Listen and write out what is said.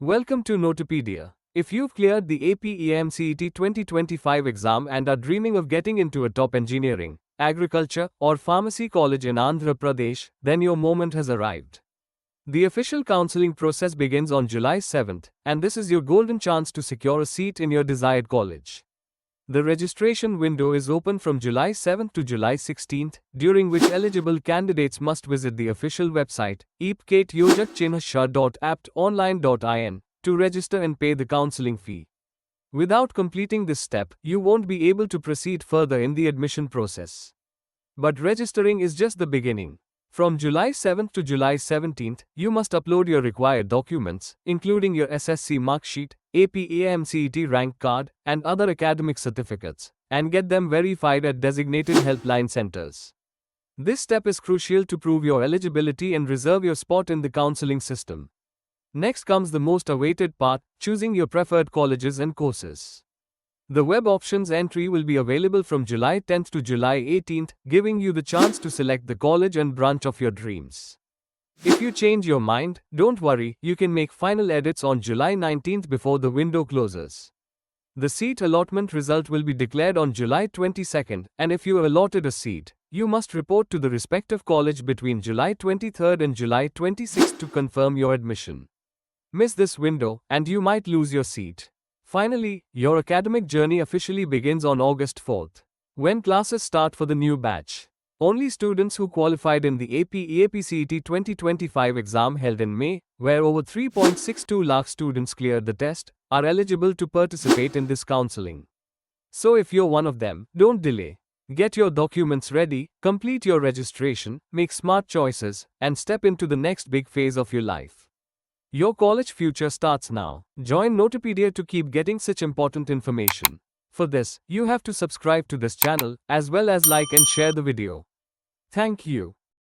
Welcome to Notopedia. If you've cleared the AP EAMCET 2025 exam and are dreaming of getting into a top engineering, agriculture, or pharmacy college in Andhra Pradesh, then your moment has arrived. The official counseling process begins on July 7th, and this is your golden chance to secure a seat in your desired college. The registration window is open from July 7th to July 16th, during which eligible candidates must visit the official website, eapcetyojakchinhshah.aptonline.in, to register and pay the counseling fee. Without completing this step, you won't be able to proceed further in the admission process. But registering is just the beginning. From July 7th to July 17th, you must upload your required documents, including your SSC mark sheet, AP EAMCET rank card, and other academic certificates, and get them verified at designated helpline centers. This step is crucial to prove your eligibility and reserve your spot in the counseling system. Next comes the most awaited part, choosing your preferred colleges and courses. The web options entry will be available from July 10th to July 18th, giving you the chance to select the college and branch of your dreams. If you change your mind, don't worry, you can make final edits on July 19th before the window closes. The seat allotment result will be declared on July 22nd, and if you are allotted a seat, you must report to the respective college between July 23rd and July 26th to confirm your admission. Miss this window, and you might lose your seat. Finally, your academic journey officially begins on August 4th, when classes start for the new batch. Only students who qualified in the AP EAPCET 2025 exam held in May, where over 3.62 lakh students cleared the test, are eligible to participate in this counseling. So if you're one of them, don't delay. Get your documents ready, complete your registration, make smart choices, and step into the next big phase of your life. Your college future starts now. Join Notopedia to keep getting such important information. For this, you have to subscribe to this channel, as well as like and share the video. Thank you.